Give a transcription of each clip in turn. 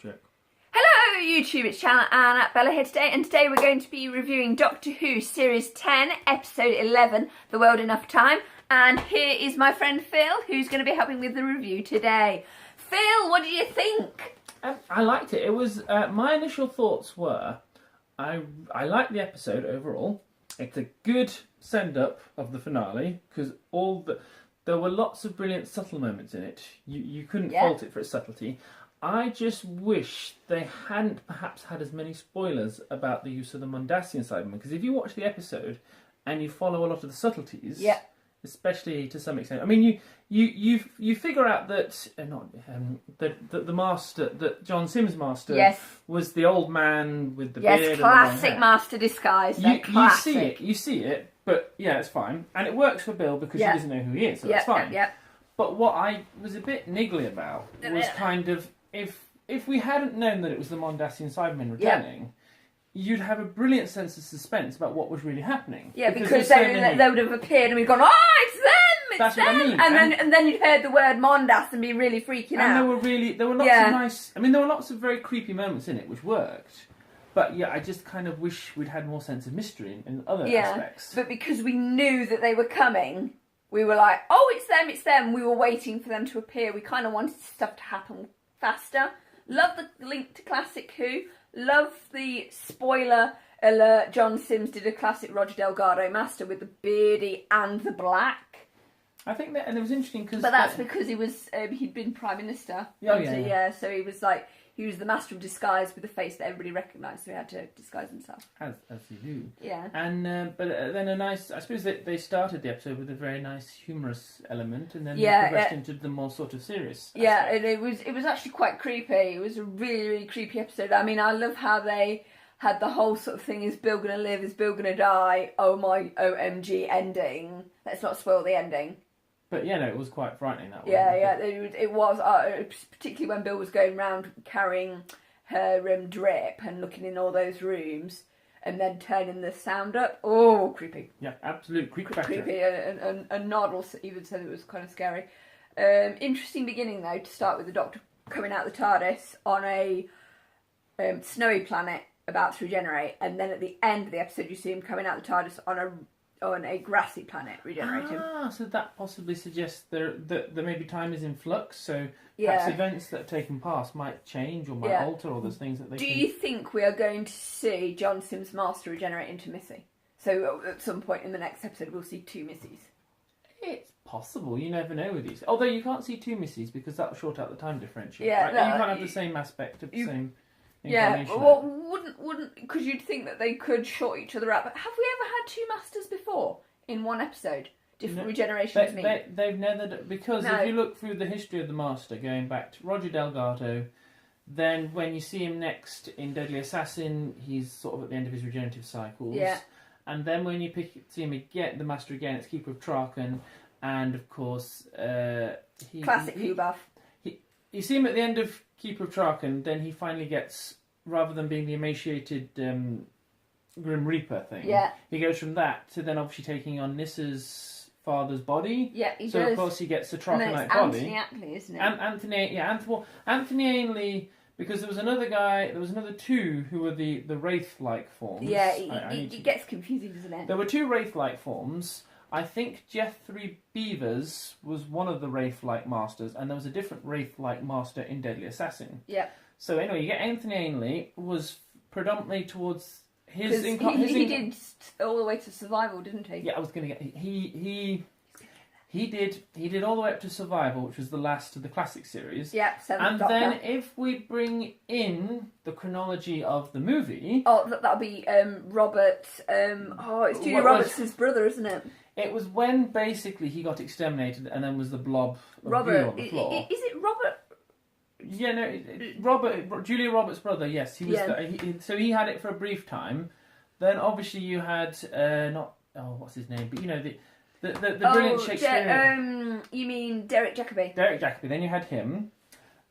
Check. Hello YouTube, it's Channel Anna Bella here today, and today we're going to be reviewing Doctor Who Series 10, Episode 11, The World Enough Time, and here is my friend Phil, who's going to be helping with the review today. Phil, what did you think? I liked it. It was, my initial thoughts were, I liked the episode overall. It's a good send-up of the finale, because there were lots of brilliant subtle moments in it. You couldn't fault it for its subtlety. I just wish they hadn't perhaps had as many spoilers about the use of the Mondasian Cybermen, because if you watch the episode and you follow a lot of the subtleties, especially to some extent, I mean, you figure out that the master, that John Sims' master, was the old man with the beard. Yes, classic master disguise. You see it, but yeah, it's fine, and it works for Bill because she doesn't know who he is, so that's fine. But what I was a bit niggly about was kind of, if we hadn't known that it was the Mondasian Cybermen returning, you'd have a brilliant sense of suspense about what was really happening. Yeah, because they would have appeared and we'd gone, oh, it's them, That's what I mean. And then you'd heard the word Mondas and be really freaking out. And there were lots of nice, I mean, there were lots of very creepy moments in it, which worked. But yeah, I just kind of wish we'd had more sense of mystery in other aspects. But because we knew that they were coming, we were like, oh, it's them. We were waiting for them to appear. We kind of wanted stuff to happen faster. Love the link to Classic Who. Love the spoiler alert. John Sims did a classic Roger Delgado master with the beardy and the black. I think that, and it was interesting because... But that's because he was, he'd been Prime Minister. So he was like... He was the master of disguise with a face that everybody recognised, so he had to disguise himself. As you do. Yeah. And but then a nice... I suppose they started the episode with a very nice humorous element, and then they progressed into the more sort of serious aspect. Yeah, it was actually quite creepy. It was a really, really creepy episode. I mean, I love how they had the whole sort of thing, is Bill going to live, is Bill going to die, oh my OMG ending. Let's not spoil the ending. But yeah, no, it was quite frightening that way. It was, particularly when Bill was going round carrying her drip and looking in all those rooms and then turning the sound up. Oh, creepy. Yeah, absolute creep factor. Creepy, and Nod even said it was kind of scary. Interesting beginning though, to start with the Doctor coming out the TARDIS on a snowy planet about to regenerate, and then at the end of the episode you see him coming out the TARDIS on a grassy planet regenerating. So that possibly suggests that maybe time is in flux, so perhaps events that have taken past might change or might alter all those things that they Do you think we are going to see John Sims' master regenerate into Missy? So at some point in the next episode we'll see two Missies. It's possible, you never know with these. Although you can't see two Missies because that will short out the time differential. Yeah, right? no, you can't have the same aspect of the same incarnation. Yeah, well, wouldn't because you'd think that they could short each other out. But have we ever had two masters before in one episode? Different regenerations. They've never, because if you look through the history of the master, going back to Roger Delgado, then when you see him next in Deadly Assassin, he's sort of at the end of his regenerative cycles. Yeah. And then when you see him again, the master again, it's Keeper of Traken, and of course classic Who buff. You see him at the end of Keeper of Traken, then he finally gets, rather than being the emaciated Grim Reaper thing, he goes from that to then obviously taking on Nissa's father's body. Yeah, he so does. Of course he gets the Trakenite body. Anthony Ackley, isn't it? Anthony Ainley, because there was another two who were the Wraith-like forms. Yeah, it gets confusing, doesn't it? There were two Wraith-like forms. I think Jeffrey Beavers was one of the Wraith-like masters, and there was a different Wraith-like master in Deadly Assassin. Yeah. So anyway, you get Anthony Ainley was predominantly towards his... He did all the way to Survival, didn't he? Yeah, I was going to get... He did all the way up to Survival, which was the last of the classic series. Yeah, and Doctor. Then if we bring in the chronology of the movie... Oh, that'll be Robert... it's Julia Roberts' brother, isn't it? It was when basically he got exterminated and then was the blob of goo on the floor. Is it Robert? Yeah, no, Julia Roberts' brother, yes. He was so he had it for a brief time. Then obviously you had, what's his name? But you know, the brilliant Shakespearean... you mean Derek Jacobi? Derek Jacobi, then you had him.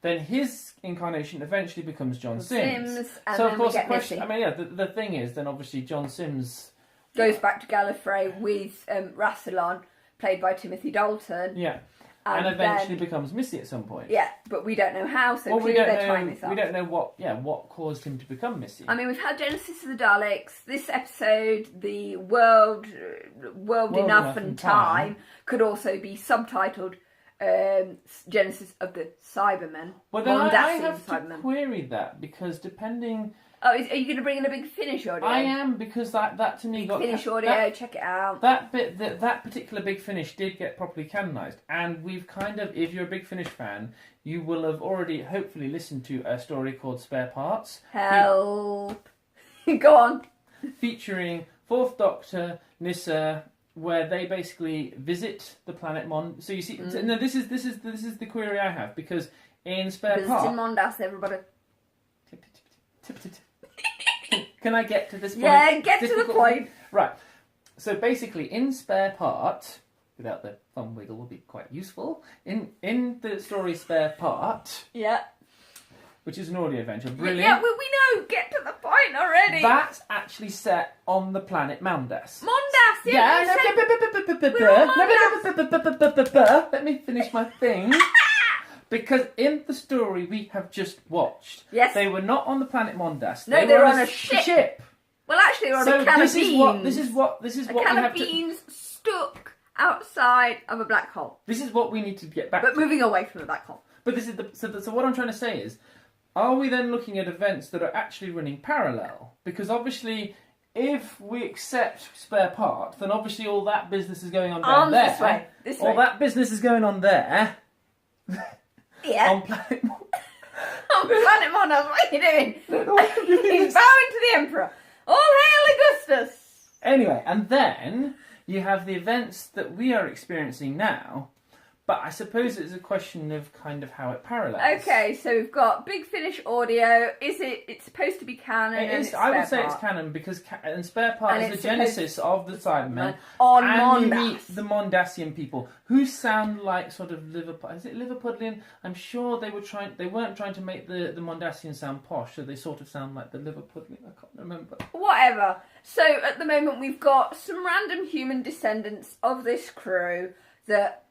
Then his incarnation eventually becomes John Sims. And so then of course we get the question, Missy. I mean, yeah, the thing is, then obviously John Sims... goes back to Gallifrey with Rassilon, played by Timothy Dalton. Yeah. and eventually then, becomes Missy at some point. yeah, but we don't know how, so Well, we clearly don't they're know. tying this up. We don't know what caused him to become Missy. I mean, we've had Genesis of the Daleks. This episode, the world enough and time, could also be subtitled Genesis of the Cybermen. Well, then I Mondasian have to Cybermen. query that because depending. Oh, are you going to bring in a big Finish audio? I am, because that to me got Finish audio, check it out. That bit, that particular Big Finish did get properly canonised, and we've kind of, if you're a Big Finish fan, you will have already hopefully listened to a story called Spare Parts. Help. Go on. Featuring Fourth Doctor, Nyssa, where they basically visit the planet Mon. So you see, no, this is the query I have, because in Spare Parts. Visiting Mondas, everybody. Can I get to this point? Yeah, get to the Difficult- point. Right. So basically, in Spare Part, without the thumb wiggle will be quite useful. In the story Spare Part, Yeah. which is an audio adventure, brilliant. Yeah, we know. Get to the point already. That's actually set on the planet Moundas. Mondas, yeah. you said- Let me finish my thing. Because in the story we have just watched, Yes. they were not on the planet Mondas. No, they were on a ship. Well, actually, we're on So a can this of is beans. what a we can have of to. beans stuck outside of a black hole. This is what we need to get back But to. moving away from the black hole. But this is so what I'm trying to say is, are we then looking at events that are actually running parallel? Because obviously, if we accept Spare Part, then obviously all that business is going on down Arms there. this way. This All way. that business is going on there Yeah. on planet. Oh, Planet Mondas, what are you doing? He's bowing to the Emperor. All hail Augustus! Anyway, and then you have the events that we are experiencing now. But I suppose it's a question of kind of how it parallels. Okay, so we've got Big Finish audio. It's supposed to be canon? It and is, it's I would Spare say it's Part. canon because and Spare Part And is the it's supposed- genesis of the Cybermen. On and you Mondas. meet the Mondasian people who sound like sort of Liverpool. Is it Liverpudlian? I'm sure they weren't trying to make the Mondasian sound posh, so they sort of sound like the Liverpudlian. I can't remember. Whatever. So at the moment we've got some random human descendants of this crew that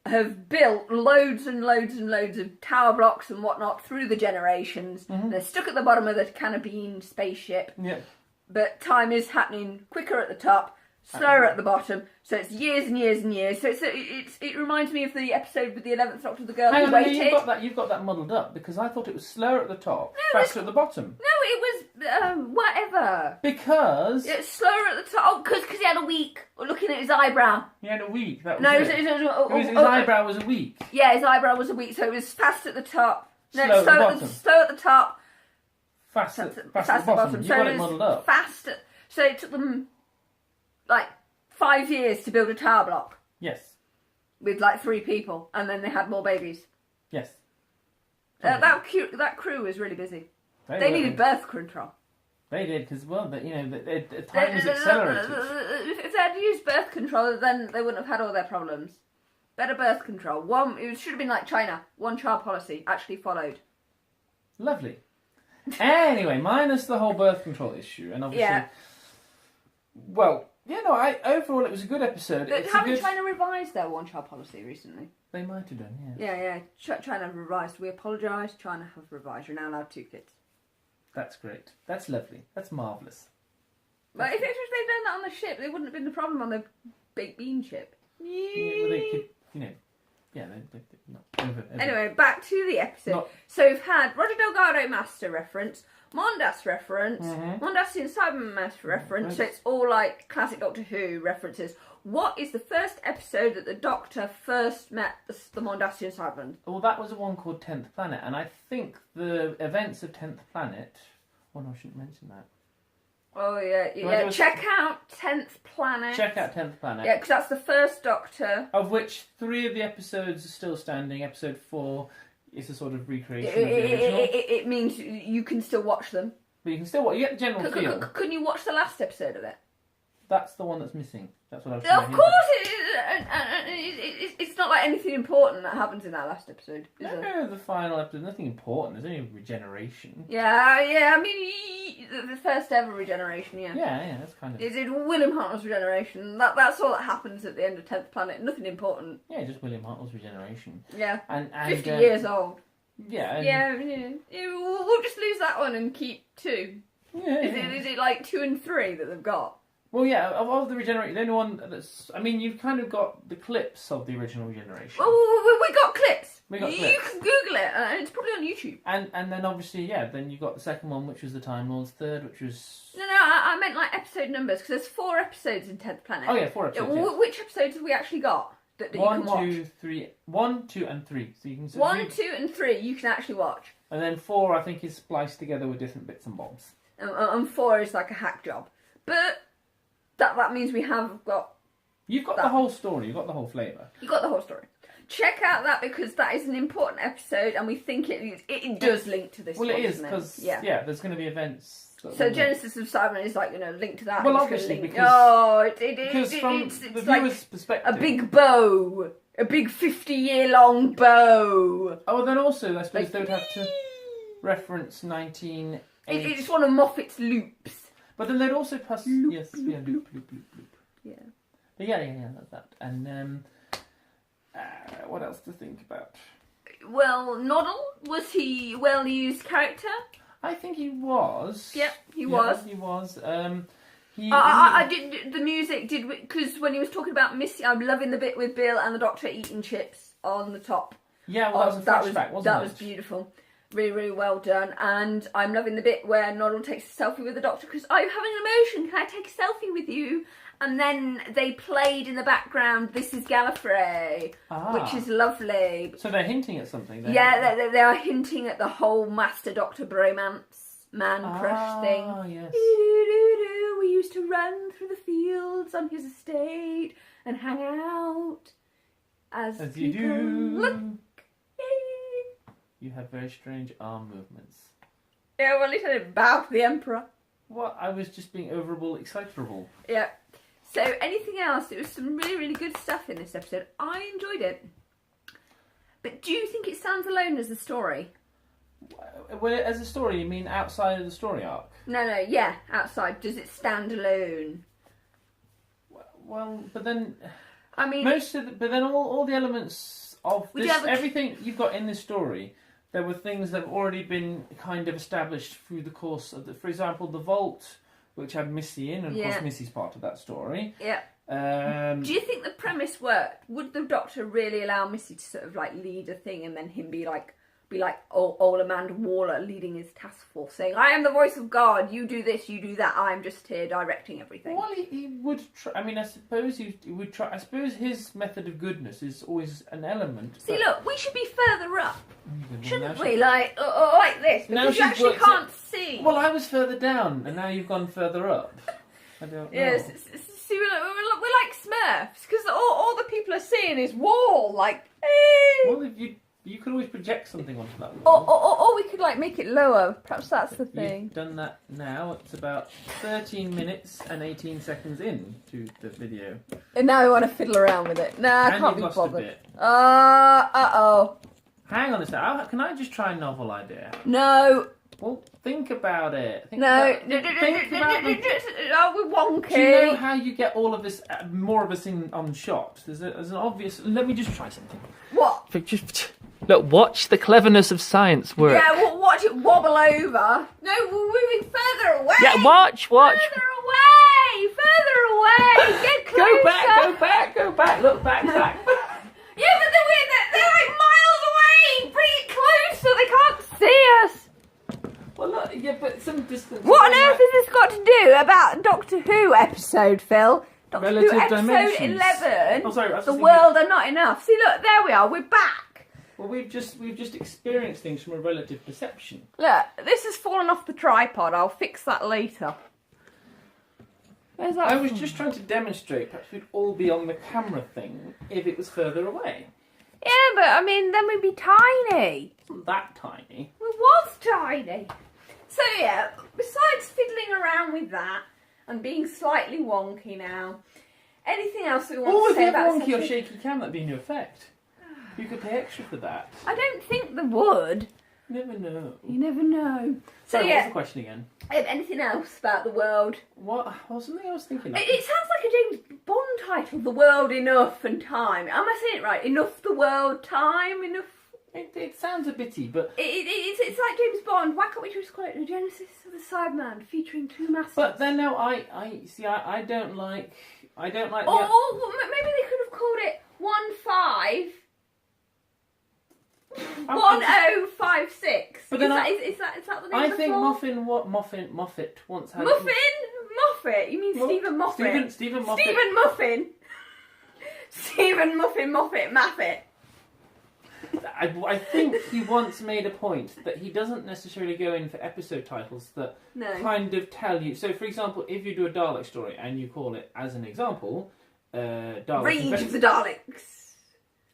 have built loads and loads and loads of tower blocks and whatnot through the generations. They're stuck at the bottom of the can of bean spaceship, Yeah. but time is happening quicker at the top, slower at the bottom. So it's years and years and years. So it reminds me of the episode with the 11th Doctor, the girl Hang who on, waited. you've got that muddled up because I thought it was slower at the top, No, faster at the bottom. No, it was whatever. Because It's slower at the top. Oh, because he had a week looking at his eyebrow. he had a week. That was No, it. His eyebrow was a week. Yeah, his eyebrow was a week, so it was fast at the top. No, Slow at the bottom. slow at the top, Fast fast at the bottom. You So got it it was muddled up. fast. So it took them like 5 years to build a tower block Yes. with like 3 people, and then they had more babies. Yes. That crew was really busy. They were. needed birth control. They did because the time was accelerated. If they had used birth control, then they wouldn't have had all their problems. Better birth control. It should have been like China. One child policy actually followed. Lovely. Anyway, minus the whole birth control issue, and obviously, Yeah. well, overall it was a good episode. But It's a haven't good. China revised their one child policy recently? They might have done, Yeah. China have revised. We apologise. China have revised. You're now allowed 2 kids. That's great. That's lovely. That's marvellous. But if they'd done that on the ship, there wouldn't have been the problem on the Baked Bean ship. Yeah, well, they could, they're not over. Anyway, back to the episode. Not- So we've had Roger Delgado Master reference, Mondas reference, Mm-hmm. Mondasian Cyberman Master reference. So it's all like classic Doctor Who references. What is the first episode that the Doctor first met the Mondasian Cybermen? Well, that was the one called 10th Planet, and I think the events of 10th Planet. Oh no, I shouldn't mention that. Oh yeah, I yeah. do a- Check out 10th Planet. Check out 10th Planet. Yeah, because that's the first Doctor. Of which 3 of the episodes are still standing. Episode 4 is a sort of recreation It, of the original. it means you can still watch them. But you can still watch. You get the general feel. Couldn't you watch the last episode of it? That's the one that's missing. That's what I was Of trying to course it is, and it's not like anything important that happens in that last episode, is it? No, the final episode, nothing important. There's only regeneration. Yeah, I mean, the first ever regeneration, yeah. Yeah, that's kind of... Is it William Hartnell's regeneration? That's all that happens at the end of 10th Planet. Nothing important. Yeah, just William Hartnell's regeneration. Yeah. And 50 years old. Yeah. Yeah, we'll just lose that one and keep 2. Yeah. Is it like 2 and 3 that they've got? Well, yeah, of all the regeneration, the only one that's... I mean, you've kind of got the clips of the original regeneration. Well, we got clips. We got You clips. can Google it, and it's probably on YouTube. And then obviously, yeah, then you got the second one, which was the Time Lord's third, which was... No, I meant like episode numbers, because there's 4 episodes in 10th Planet. Oh, yeah, 4 episodes, yes. Which episodes have we actually got that you can watch? 1, 2, 3... 1, 2, and 3. So you can... 1, 2, and 3 you can actually watch. And then 4, I think, is spliced together with different bits and bobs. And 4 is like a hack job. But that means we have got... You've got the whole story, you've got the whole flavour. You got the whole story. Check out that, because that is an important episode, and we think it does link to this one. Well, it is, doesn't because, yeah, there's going to be events... So Genesis of Cybermen is like, linked to that. Well, It's obviously, link. because it's from it's the like viewer's perspective... a big bow. A big 50-year-long bow. Oh, well, then also, I suppose Like, they would have to reference 1980... It's one of Moffat's loops. But then they'd also pass... Loop, yes, loop, yeah, loop, loop, loop, loop. Yeah. But yeah, that's that. And, what else to think about? Well, Noddle, was he a well-used character? I think he was. Yep, he was. He was. I did the music did, because when he was talking about Missy, I'm loving the bit with Bill and the Doctor eating chips on the top. Yeah, well, that was a flashback, wasn't it? That was beautiful. Really, really well done. And I'm loving the bit where Noddle takes a selfie with the Doctor, because I'm having an emotion. Can I take a selfie with you? And then they played in the background, This is Gallifrey, which is lovely. So they're hinting at something there. Yeah, they are hinting at the whole Master Doctor bromance, man-crush thing. Oh, yes. We used to run through the fields on his estate and hang out as you people do. look. You have very strange arm movements. Yeah, well, he said it bow to the Emperor. What? I was just being overable, excitable. Yeah. So, anything else? There was some really, really good stuff in this episode. I enjoyed it. But do you think it stands alone as a story? Well, as a story, you mean outside of the story arc? No, yeah, outside. Does it stand alone? Well, but then... I mean... but then all the elements of We this, do have everything you've got in this story, there were things that have already been kind of established through the course of for example, the Vault, which had Missy in, and of course Missy's part of that story. Yeah. Do you think the premise worked? Would the Doctor really allow Missy to sort of like lead a thing, and then him be like old Amanda Waller leading his task force, saying, "I am the voice of God. You do this, you do that. I'm just here directing everything." Well, he would try. I mean, I suppose he would try. I suppose his method of goodness is always an element. See, look, we should be further up, shouldn't we? She... Like this, because you actually can't see. Well, I was further down, and now you've gone further up. I don't know. Yes. See, we're like Smurfs, because all the people are seeing is wall. Like, hey. Well, if you could always project something onto that wall. Or we could like make it lower. Perhaps that's the thing. You've done that now. It's about 13 minutes and 18 seconds into the video. And now we want to fiddle around with it. Nah, I can't be lost bothered. A bit. Uh-oh. Hang on a sec. Can I just try a novel idea? No. Well, think about it. No. Are we wonky? Do you know how you get all of this, more of us on shot? There's an obvious... Let me just try something. What? Look, watch the cleverness of science work. Yeah, we'll watch it wobble over. No, we're moving further away. Yeah, watch. Further away. Get closer. Go back. Look, back. Yeah, but they're like miles away. Bring it closer. They can't see us. Well, look, yeah, but some distance... What on earth has this got to do about Doctor Who episode, Phil? Doctor Relative Who episode dimensions. 11. Oh, sorry, I was The just world are not enough. See, look, there we are. We're back. Well, we've just experienced things from a relative perception. Look, this has fallen off the tripod. I'll fix that later. Where's that? I was just trying to demonstrate perhaps we'd all be on the camera thing if it was further away. Yeah, but I mean, then we'd be tiny. It wasn't that tiny. We was tiny. So yeah, besides fiddling around with that I'm being slightly wonky now. Anything else that we want Oh, to if say you have about wonky or Assassin's- shaky cam, that'd be in effect. You could pay extra for that. I don't think there would. Never know. You never know. So Sorry, what was yeah, the question again? anything else about the world? What was something I was thinking of? It sounds like a James Bond title. The world, enough, and time. Am I saying it right? Enough, the world, time, enough. It sounds a bitty, but It's like James Bond. Why can't we just call it The Genesis of the Cyberman, featuring two masters? but then no, I see. I don't like. I don't like. Or maybe they could have called it 1056. But then is that the name I of the think floor? Moffat once had. Moffat? You mean Stephen Moffat? Stephen Moffat. Stephen Muffin. Stephen Muffin Moffat Maffet. I think he once made a point that he doesn't necessarily go in for episode titles that No. kind of tell you. So, for example, if you do a Dalek story and you call it, as an example, Dalek Rage of the Daleks.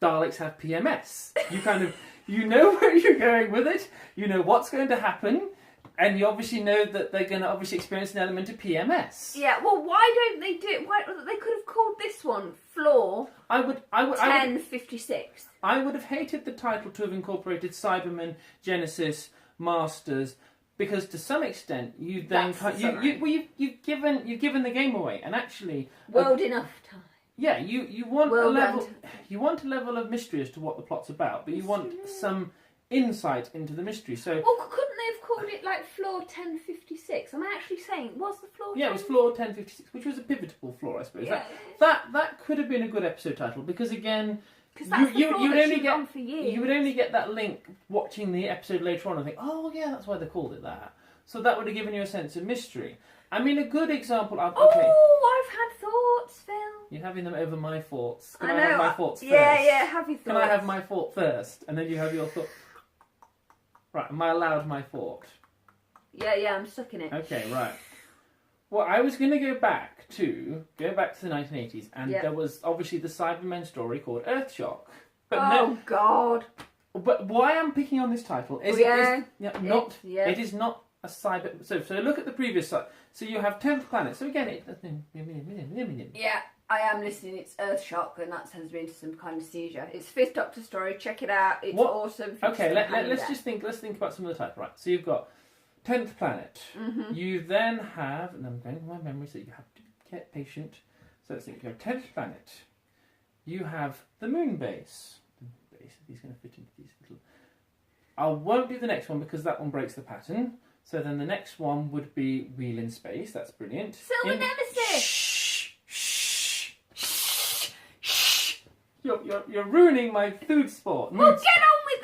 Daleks have PMS. You kind of, you know where you're going with it, you know what's going to happen, and you obviously know that they're going to obviously experience an element of PMS. Yeah, well, why don't they do it? Why, they could have called this one Floor I would 1056. I would have hated the title to have incorporated Cybermen, Genesis, Masters, because to some extent you then That's the you've given the game away, and actually World enough time. yeah, you want Well a level done. you want a level of mystery as to what the plot's about, but you want some insight into the mystery. So Well, couldn't they have called it like Floor 1056? I'm actually saying, was the floor? yeah, it was floor 1056, which was a pivotal floor, I suppose. Yeah. That could have been a good episode title, because again, Because that's the floor you'd that only she's get on for years. you would only get that link watching the episode later on and think, oh yeah, that's why they called it that. So that would have given you a sense of mystery. I mean, a good example of Oh, I've had thoughts, Phil. you're having them over my thoughts. Can I I, know. have my thoughts first? Yeah, have your thoughts. Can I have my thought first, and then you have your thought? Right, am I allowed my thought? Yeah, I'm stuck in it. Okay, right. Well, I was going to go back to the 1980s, and Yeah. there was obviously the Cybermen story called Earthshock. But Oh, God. But why I'm picking on this title is Yeah. it is not a cyber. So look at the previous side. So you have 10th Planet. So again, it. Yeah, I am listening. It's Earthshock, and that sends me into some kind of seizure. It's Fifth Doctor story. Check it out. It's What? awesome. Okay, let's think about some of the title. Right. So you've got 10th Planet. Mm-hmm. You then have, and I'm going to my memory, so you have to get patient. So let's think. You have 10th Planet. You have the Moon Base. These going to fit into these little. I won't do the next one because that one breaks the pattern. So then the next one would be Wheel in Space. That's brilliant. Silver Nemesis. Shh. You're ruining my food sport. Well, get on with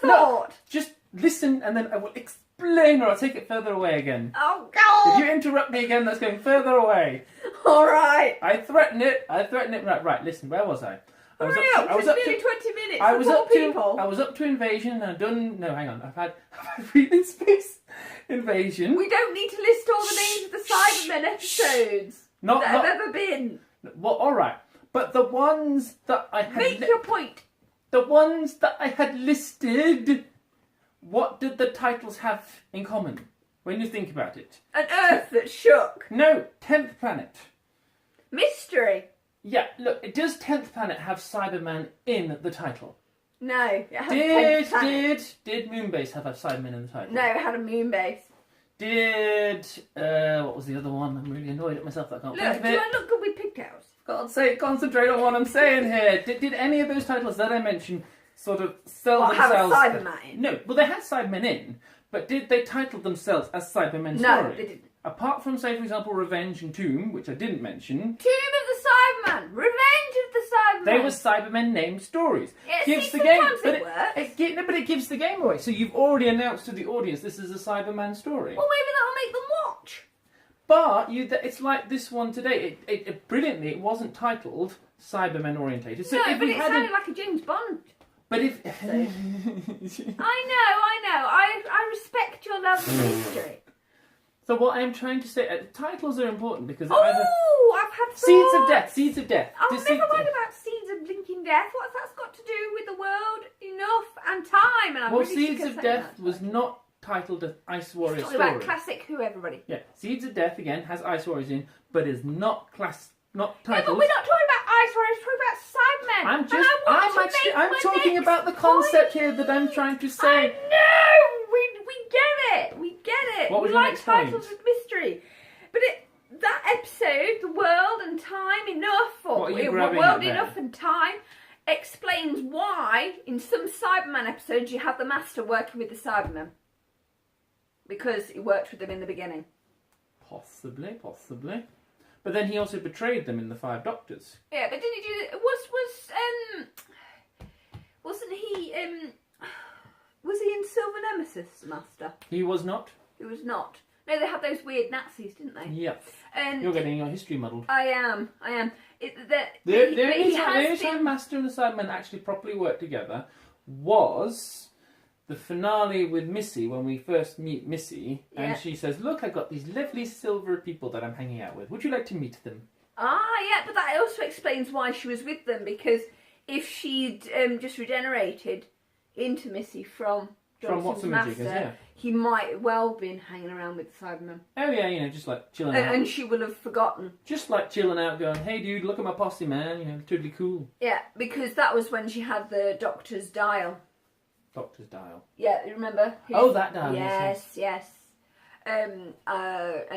the thought. Just listen, and then I will explain, or I'll take it further away again. Oh, If God. you interrupt me again, that's going further away. All right. I threaten it. Right. Listen, where was I? Hurry up. It's nearly 20 minutes. I for was poor up people. to. I was up to Invasion, and I've done. No, hang on. I've had Wheel in Space, Invasion. We don't need to list all the names of the Cybermen episodes Not. that have ever been. Well, all right. But the ones that I had. Make your point. The ones that I had listed. What did the titles have in common? When you think about it. An Earth that shook. No, 10th Planet. Mystery. Yeah, look, does 10th Planet have Cyberman in the title? No. It has 10th planet. Did Moonbase have a Cyberman in the title? No, it had a moon base. Did, what was the other one? I'm really annoyed at myself that I can't Look, think do of it. I look good with pigtails? God's sake, concentrate on what I'm saying here. Did any of those titles that I mentioned sort of sell Well, have a themselves? Cyberman in. No, well they had Cybermen in, but did they title themselves as Cybermen No, story? they didn't. Apart from, say, for example, Revenge and Tomb, which I didn't mention, Tomb of the Cyberman. Revenge of the Cyberman. they were Cybermen named stories. Yeah, Gives see, the game, sometimes but it works. it gives the game away. So you've already announced to the audience this is a Cyberman story. Well, maybe that'll make them watch. But it's like this one today. It brilliantly, it wasn't titled Cybermen orientated. So No, if but we it hadn't- sounded like a James Bond. But if I know. I respect your love of mystery. so, what I'm trying to say, titles are important because either Oh, I've had thoughts. Seeds of Death. Oh, Deceit- never mind about Seeds of Blinking Death. What's that's got to do with the world, enough, and time? And I'm Well, really Seeds sick of saying Death that. was not titled as Ice Warrior Talking Story. about classic Who, everybody. Yeah, Seeds of Death again has Ice Warriors in, but is not No, titled. but we're not talking about Ice Warriors, we're talking about Cybermen. I'm talking about the concept here that I'm trying to say. I know! We get it! We get it! What was we your like next point? titles with mystery. But that episode, the world and time enough, or What are you it- grabbing world at there? enough and time, explains why in some Cyberman episodes you have the Master working with the Cybermen. Because he worked with them in the beginning. Possibly. But then he also betrayed them in the Five Doctors. Yeah, but didn't he do? Wasn't he? Was he in Silver Nemesis, Master? He was not. He was not. No, they had those weird Nazis, didn't they? Yeah. And You're getting your history muddled. I am. The only time Master and the Cybermen actually properly worked together was the finale with Missy, when we first meet Missy, and Yeah. she says, "Look, I've got these lovely silver people that I'm hanging out with. Would you like to meet them?" Yeah, but that also explains why she was with them, because if she'd just regenerated into Missy from What's Johnson's the Master, yeah. he might well been hanging around with the Cybermen. Oh yeah, just like chilling out. And she will have forgotten. Just like chilling out, going, "Hey dude, look at my posse, man. Totally cool." Yeah, because that was when she had the Doctor's dial. Doctor's dial. Yeah, you remember? Oh, that dial. Yes. And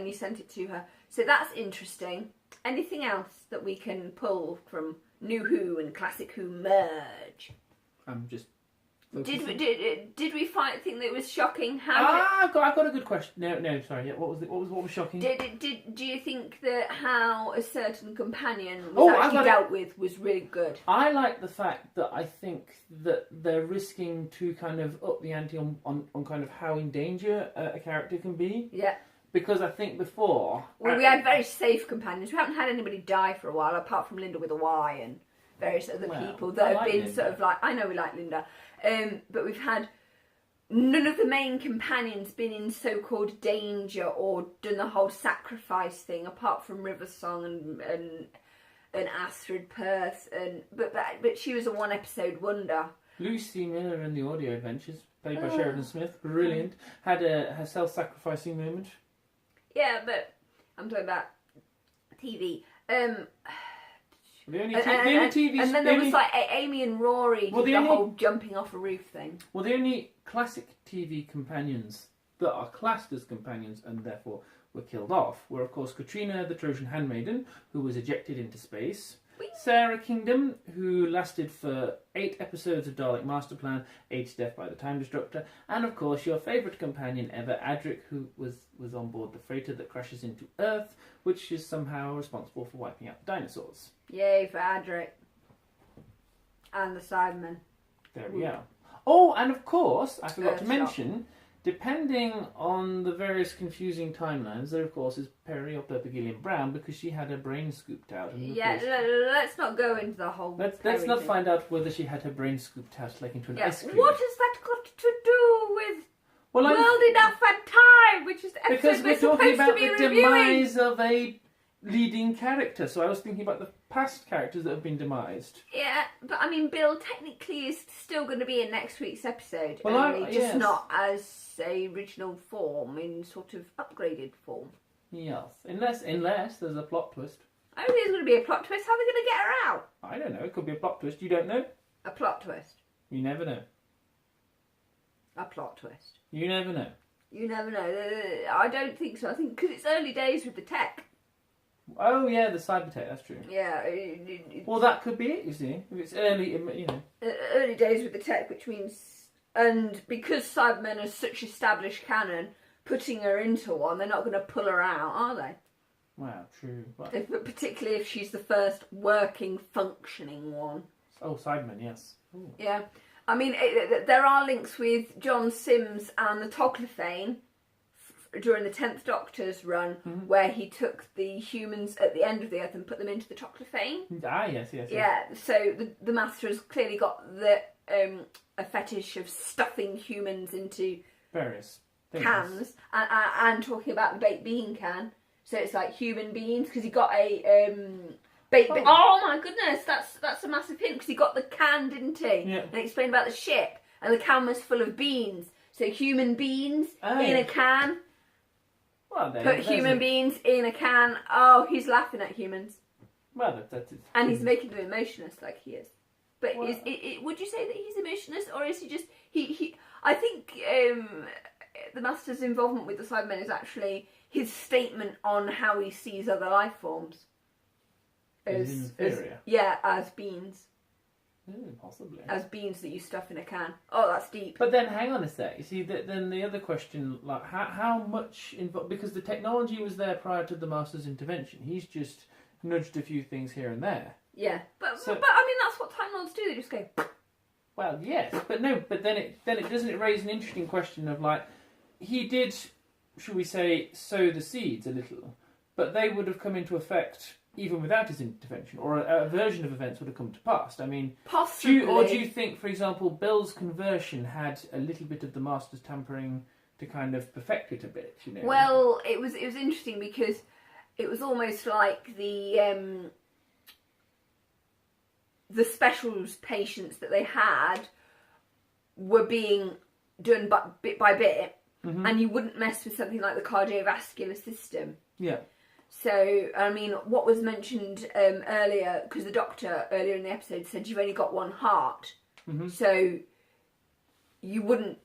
he sent it to her. So that's interesting. Anything else that we can pull from New Who and Classic Who merge? I'm just. Did we think that it was shocking? I've got a good question. No, sorry. Yeah, what was shocking? Do you think that how a certain companion was Oh, actually dealt with was really good? I like the fact that I think that they're risking to kind of up the ante on kind of how in danger a character can be. Yeah. Because I think before... We had very safe companions. We haven't had anybody die for a while, apart from Linda with a Y and various other people that have been Linda. sort of like... I know we like Linda. But we've had... None of the main companions been in so-called danger or done the whole sacrifice thing, apart from River Song and Astrid Perth. But she was a one-episode wonder. Lucy Miller in the Audio Adventures, played by Sheridan Smith, brilliant, had her self-sacrificing moment. Yeah, but I'm talking about TV. The only TV... And then there was like Amy and Rory did the whole jumping off a roof thing. Well, the only classic TV companions that are classed as companions and therefore were killed off were, of course, Katrina, the Trojan handmaiden, who was ejected into space. Sarah Kingdom, who lasted for 8 episodes of Dalek Master Plan, 8 to death by the Time Destructor, and of course your favourite companion ever, Adric, who was on board the freighter that crashes into Earth, which is somehow responsible for wiping out the dinosaurs. Yay for Adric. And the Cybermen. There we go. Oh, and of course, I forgot to Earthshock. mention, depending on the various confusing timelines, there of course is Penelope Gillian Brown, because she had her brain scooped out. And Yeah, let's not go into the whole... Let's Perry not thing. find out whether she had her brain scooped out like into an ice cream. What has that got to do with Well, World Enough and Time, which is the because episode we're we're talking supposed to about be the reviewing? demise of a leading character, so I was thinking about the past characters that have been demised. Yeah, but I mean, Bill technically is still going to be in next week's episode, Well, only just yes. not as a original form, in sort of upgraded form. Yes, unless there's a plot twist. I don't think there's going to be a plot twist. How are they going to get her out? I don't know. It could be a plot twist. You don't know. A plot twist. You never know. A plot twist. You never know. You never know. I don't think so. I think because it's early days with the tech. Oh yeah, the cybertech. That's true. Yeah. Well, that could be it. You see, if it's early, Early days with the tech, which means, and because Cybermen are such established canon, putting her into one, they're not going to pull her out, are they? Wow, true. Right. Particularly if she's the first working, functioning one. Oh, Cybermen, yes. Ooh. Yeah. I mean, there are links with John Sims and the Toclafane during the 10th Doctor's run, where he took the humans at the end of the Earth and put them into the Toclafane. Ah, yes. Yeah, so the Master has clearly got a fetish of stuffing humans into Various things. cans and talking about the baked bean can. So it's like human beings, because he got a baked bean. Oh my goodness, that's a massive hint, because he got the can, didn't he? Yeah. And he explained about the ship, and the can was full of beans. So human beings Oh. in a can. Well, then, Put there's human a- beings in a can. Oh, he's laughing at humans. Well, that's it. And he's making them emotionless like he is. But Well- would you say that he's emotionless, or is he just... He I think the Master's involvement with the Cybermen is actually his statement on how he sees other life forms. As inferior? As beings. Possibly. As beings that you stuff in a can. Oh, that's deep. But then, hang on a sec. You see, then the other question, like, how much involved? Because the technology was there prior to the Master's intervention. He's just nudged a few things here and there. Yeah, but So- I mean that's what Time Lords do. They just go. Well, yes, but no. But then it doesn't raise an interesting question of like, he did, should we say, sow the seeds a little, but they would have come into effect even without his intervention, or a version of events would have come to pass. I mean, Possibly. do you think, for example, Bill's conversion had a little bit of the Master's tampering to kind of perfect it a bit? You know. Well, it was interesting because it was almost like the specials patients that they had were being done bit by bit, and you wouldn't mess with something like the cardiovascular system. Yeah. So, I mean, what was mentioned earlier, because the doctor earlier in the episode said you've only got one heart, so you wouldn't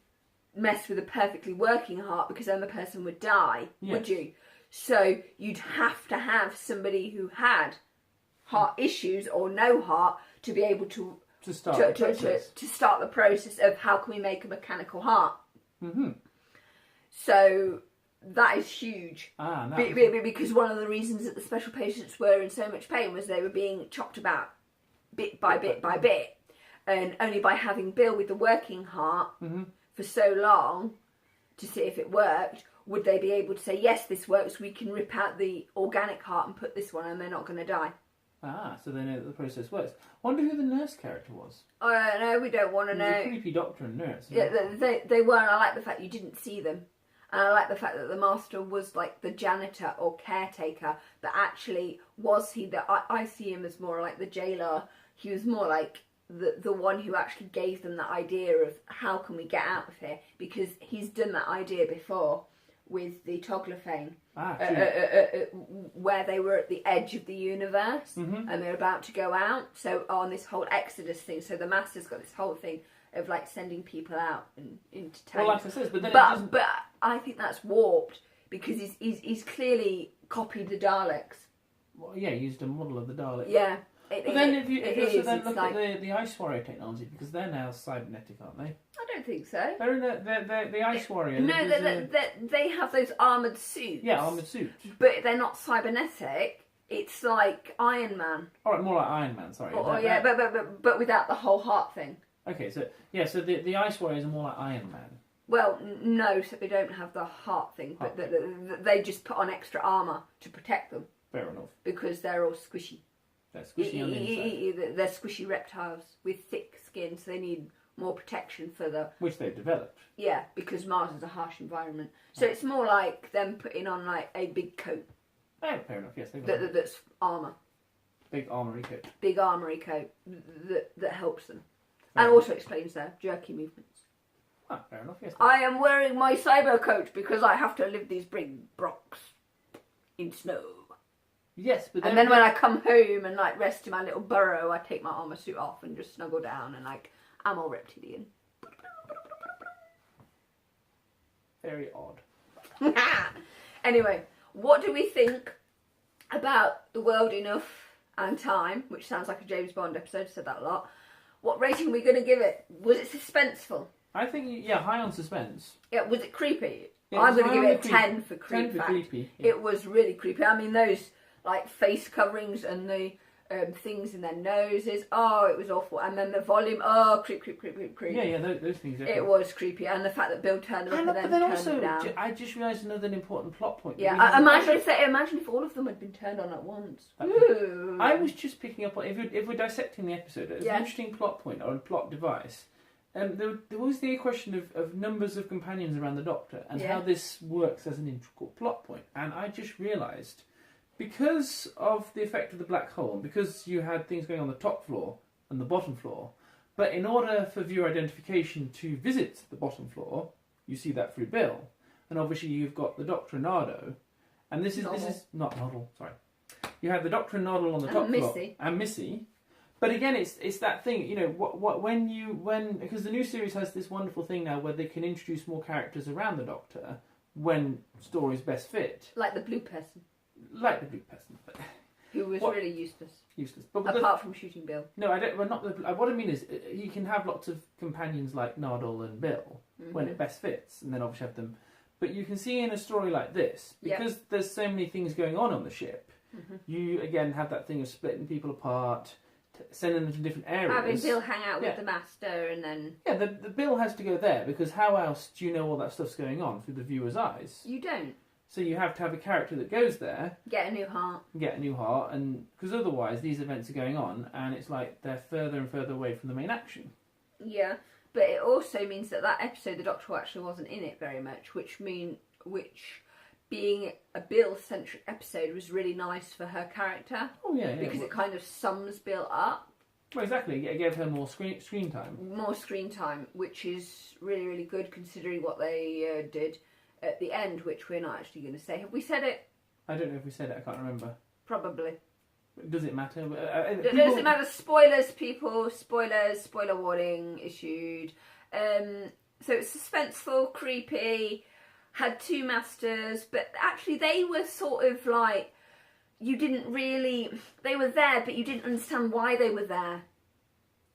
mess with a perfectly working heart because then the person would die, would you? So you'd have to have somebody who had heart issues or no heart to be able to start the process. to start the process of how can we make a mechanical heart. Mm-hmm. So that is huge. No. Because one of the reasons that the special patients were in so much pain was they were being chopped about bit by bit by bit. And only by having Bill with the working heart for so long to see if it worked, would they be able to say, yes, this works, we can rip out the organic heart and put this one and they're not going to die. So they know that the process works. Wonder who the nurse character was. No, we don't want to He was know. a creepy doctor and nurse. Yeah, they were, and I like the fact you didn't see them. And I like the fact that the Master was like the janitor or caretaker, but actually was he that I see him as more like the jailer. He was more like the one who actually gave them that idea of how can we get out of here, because he's done that idea before with the Toglophane, where they were at the edge of the universe and they're about to go out. So on this whole Exodus thing, so the Master's got this whole thing of like sending people out and into tanks. Well, like I said, but then but I think that's warped because he's clearly copied the Daleks. Well, yeah, he used a model of the Dalek. Yeah. But then if you also then look like, at the Ice Warrior technology, because they're now cybernetic, aren't they? I don't think so. They're in the Ice Warrior. No, they have those armoured suits. Yeah, armoured suits. But they're not cybernetic. It's like Iron Man. All right, more like Iron Man. Sorry. But without the whole heart thing. Okay, so the Ice Warriors are more like Iron Man. Well, no, so they don't have the heart thing, but they just put on extra armour to protect them. Fair enough. Because they're all squishy. They're squishy on the inside. They're squishy reptiles with thick skin, so they need more protection for the... Which they've developed. Yeah, because Mars is a harsh environment. So it's more like them putting on like a big coat. Oh, fair enough, yes. That's armour. Big armoury coat. Big armoury coat that helps them. And also explains their jerky movements. Ah, fair enough, yes. I am wearing my cyber coat because I have to live these big rocks in snow. Yes, but and then when I come home and like rest in my little burrow, I take my armour suit off and just snuggle down and like I'm all reptilian. Very odd. Anyway, what do we think about The World Enough and Time, which sounds like a James Bond episode, said that a lot. What rating are we going to give it? Was it suspenseful? I think, high on suspense. Yeah, was it creepy? Yeah, I'm going to give it a creepy. 10 for creep 10 for fact. creepy. Yeah. It was really creepy. I mean, those like face coverings and the things in their noses. Oh, it was awful. And then the volume. Oh, creep. Yeah, those things. It was creepy, and the fact that Bill turned them up and then turned them down. I just realised another important plot point. Yeah, imagine if all of them had been turned on at once. Ooh. I was just picking up on if we're dissecting the episode, it's an interesting plot point or a plot device. There was the question of numbers of companions around the Doctor and how this works as an integral plot point. And I just realised, because of the effect of the black hole, and because you had things going on the top floor and the bottom floor, but in order for viewer identification to visit the bottom floor, you see that through Bill, and obviously you've got the Doctor and Nardo, and this is not Noddle. Sorry, you have the Doctor and Noddle on the top floor, and Missy. But again, it's that thing, you know, when because the new series has this wonderful thing now where they can introduce more characters around the Doctor when stories best fit. Like the blue person. Like the blue person, but who was really useless. Useless, but apart from shooting Bill. No, I don't. Well, not the. What I mean is, you can have lots of companions like Nardole and Bill when it best fits, and then obviously have them. But you can see in a story like this, because there's so many things going on the ship. You again have that thing of splitting people apart, sending them to different areas. Having Bill hang out with the Master, and then the Bill has to go there because how else do you know all that stuff's going on through the viewer's eyes? You don't. So you have to have a character that goes there, get a new heart, and because otherwise these events are going on, and it's like they're further and further away from the main action. Yeah, but it also means that episode, the Doctor actually wasn't in it very much, which being a Bill-centric episode was really nice for her character. Oh yeah, because it kind of sums Bill up. Well, exactly. It gave her more screen time. More screen time, which is really, really good considering what they did at the end, which we're not actually going to say. Have we said it? I don't know if we said it. I can't remember. Probably. Does it matter? Does it matter? Spoilers, people. Spoilers. Spoiler warning issued. So it's suspenseful, creepy. Had two masters, but actually they were sort of like, you didn't really. They were there, but you didn't understand why they were there.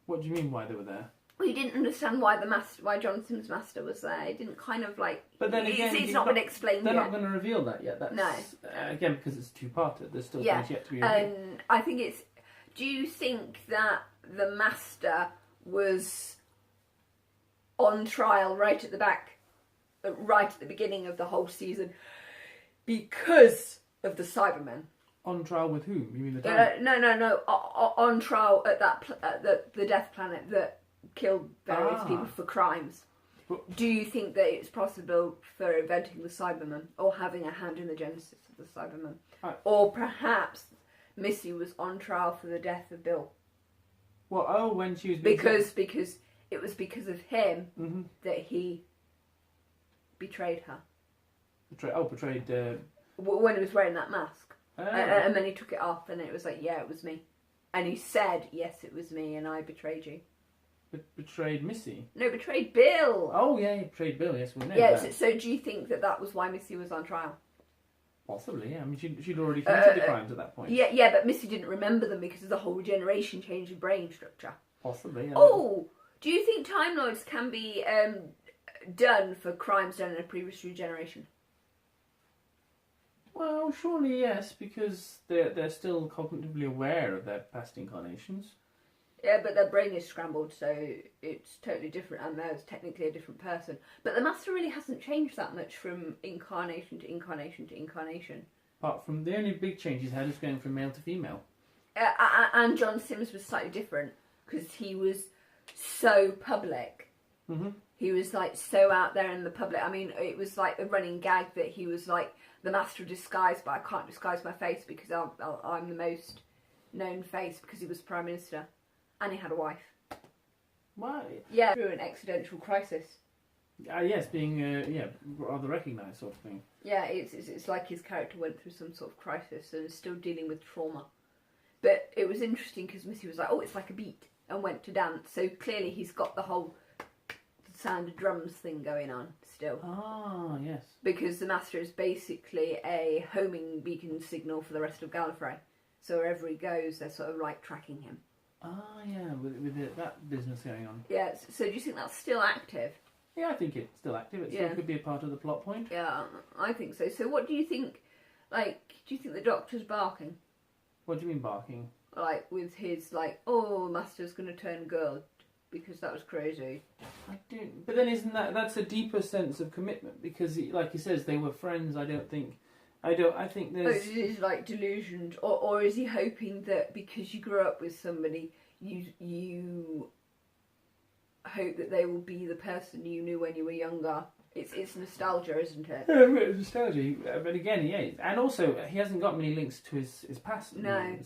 What do you mean? Why they were there? Well, you didn't understand why why John Simm's master was there. It didn't kind of like. But then again, it's not been explained they're yet. not going to reveal that yet. That's, no. Again, because it's two-parted. There's still things yet to be revealed. I think it's. Do you think that the master was on trial right at the back, right at the beginning of the whole season, because of the Cybermen? On trial with whom? You mean the time? No. On trial at the Death Planet that killed various people for crimes. Do you think that it's possible for inventing the Cybermen or having a hand in the genesis of the Cybermen? Or perhaps Missy was on trial for the death of Bill? Well, when she was because it was because of him that he betrayed her. Betrayed. When he was wearing that mask. And then he took it off and it was like, yeah, it was me. And he said, yes, it was me and I betrayed you. Betrayed Missy? No, betrayed Bill. Oh, yeah, he betrayed Bill, yes, we know that. So do you think that was why Missy was on trial? Possibly, yeah. I mean, she'd already committed the crimes at that point. Yeah, but Missy didn't remember them because of the whole generation change of brain structure. Possibly, yeah. Oh! Do you think Time Lords can be done for crimes done in a previous regeneration? Well, surely yes, because they're still cognitively aware of their past incarnations. Yeah, but their brain is scrambled, so it's totally different, and there's technically a different person. But the Master really hasn't changed that much from incarnation to incarnation to incarnation. Apart from the only big change he's had is going from male to female. And John Sims was slightly different, because he was so public. He was like so out there in the public. I mean, it was like a running gag that he was like the Master of Disguise, but I can't disguise my face because I'm the most known face because he was Prime Minister. And he had a wife. Why? Yeah, through an accidental crisis. Yes, being rather recognised sort of thing. Yeah, it's like his character went through some sort of crisis and is still dealing with trauma. But it was interesting because Missy was like, oh, it's like a beat, and went to dance. So clearly he's got the whole sound of drums thing going on still. Ah, yes. Because the Master is basically a homing beacon signal for the rest of Gallifrey. So wherever he goes, they're sort of like tracking him. Ah, yeah, with that business going on. Yeah, so do you think that's still active? Yeah, I think it's still active. It still could be a part of the plot point. Yeah, I think so. So what do you think, do you think the Doctor's barking? What do you mean barking? Like, with his, oh, Master's going to turn girl, because that was crazy. I don't... But then isn't that's a deeper sense of commitment? Because, like he says, they were friends, I think there's... Is like delusioned, or is he hoping that because you grew up with somebody, you hope that they will be the person you knew when you were younger? It's nostalgia, isn't it? Yeah, it's nostalgia. But again, yeah, and also he hasn't got many links to his past. No,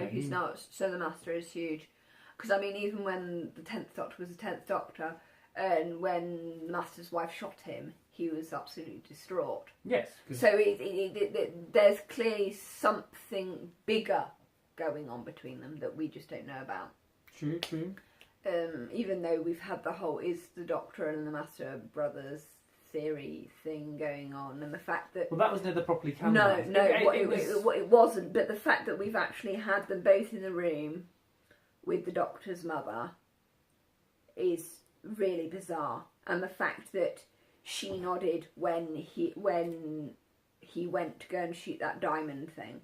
he's not. So the Master is huge. Because I mean, even when the 10th Doctor was the 10th Doctor, And when the Master's wife shot him, he was absolutely distraught. Yes. 'Cause So there's clearly something bigger going on between them that we just don't know about. True. Even though we've had the whole is the Doctor and the Master brothers theory thing going on, and the fact that Well, that was never properly canonised. it wasn't. But the fact that we've actually had them both in the room with the Doctor's mother is really bizarre, and the fact that she nodded when he went to go and shoot that diamond thing.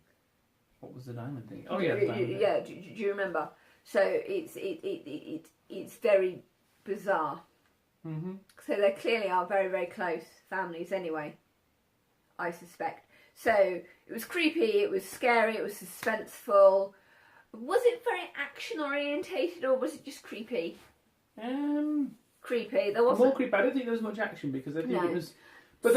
What was the diamond thing? Oh yeah, the diamond thing. Yeah. Do you remember? So it's very bizarre. Mm-hmm. So they clearly are very, very close families anyway, I suspect. So it was creepy, it was scary, it was suspenseful. Was it very action orientated or was it just creepy? Creepy. There wasn't More creepy. I don't think there was much action because I think No. it was. But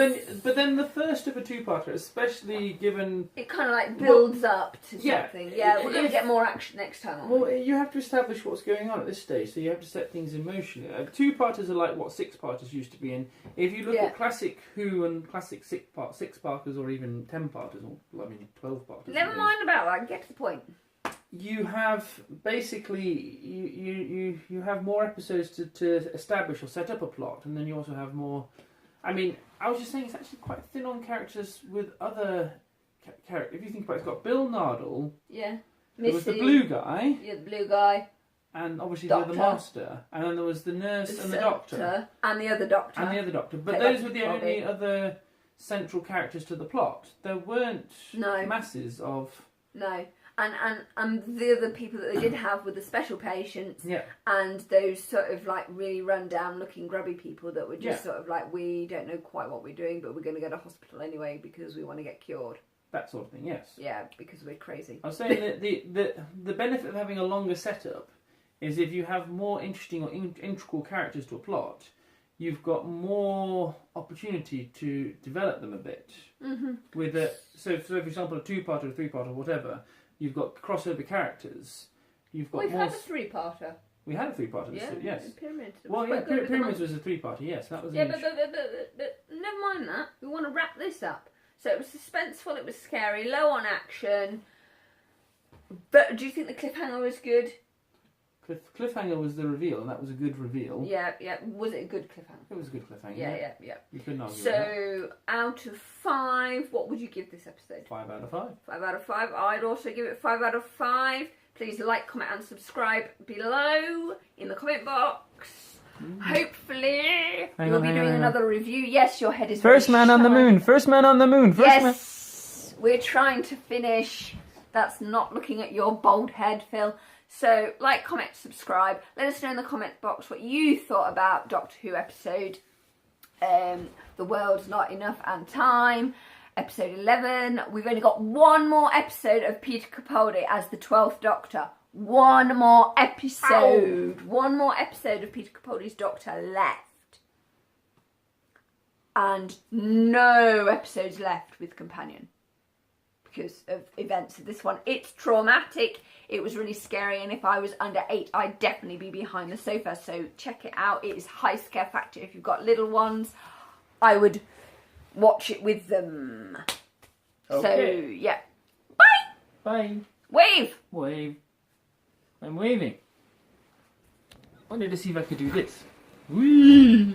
then the first of a two-parter, especially given. It kind of like builds up to yeah, something. Yeah, we're going to get more action next time. aren't we? Well, you have to establish what's going on at this stage, so you have to set things in motion. Two-parters are like what six-parters used to be in. If you look Yeah. at classic Who and classic six-parters or even 10-parters, or 12-parters. Never mind about that. Get to the point. You have basically you have more episodes to establish or set up a plot, and then you also have more. I mean, I was just saying it's actually quite thin on characters with other characters. If you think about it, it's got Bill Nardle. Yeah. There was the blue guy, Yeah, the blue guy. and obviously Doctor. the Master, and then there was the nurse and the Doctor, and the other Doctor. and the other Doctor. But Played those by were the Bobby. only other central characters to the plot. There weren't No. masses of. No. And the other people that they did have were the special patients Yeah. and those sort of like really run down looking grubby people that were just Yeah. sort of like, we don't know quite what we're doing, but we're going to go to hospital anyway because we want to get cured. That sort of thing, yes. Yeah, because we're crazy. I was saying that the benefit of having a longer setup is if you have more interesting or integral characters to a plot, you've got more opportunity to develop them a bit. Mm-hmm. So for example, a two-parter, a three-parter, whatever, you've got crossover characters. You've got We've more. had a three-parter. We had a three-parter. Yeah, Yes. Pyramids. It was Well, yeah, quite good with the Pyramids was a three-parter. Yes, that was. Yeah, but never mind that. We want to wrap this up. So it was suspenseful, it was scary, low on action. But do you think the cliffhanger was good? Cliffhanger was the reveal, and that was a good reveal. Yeah. Was it a good cliffhanger? It was a good cliffhanger. Yeah. You couldn't argue with that. So out of 5, what would you give this episode? 5 out of 5. 5 out of 5. I'd also give it 5 out of 5. Please like, comment, and subscribe below in the comment box. Hopefully, we'll be doing another review. Yes, your head is First very man on the shy. moon. First man on the moon. Yes, we're trying to finish. That's not looking at your bald head, Phil. So, like, comment, subscribe. Let us know in the comment box what you thought about Doctor Who episode The World's Not Enough and Time, episode 11. We've only got one more episode of Peter Capaldi as the 12th Doctor. One more episode. Ow. One more episode of Peter Capaldi's Doctor left. And no episodes left with Companion because of events of this one. It's traumatic. It was really scary, and if I was under 8, I'd definitely be behind the sofa. So check it out. It is high scare factor. If you've got little ones, I would watch it with them. Okay. So yeah. Bye. Bye. Wave. Wave. I'm waving. I wanted to see if I could do this. Whee!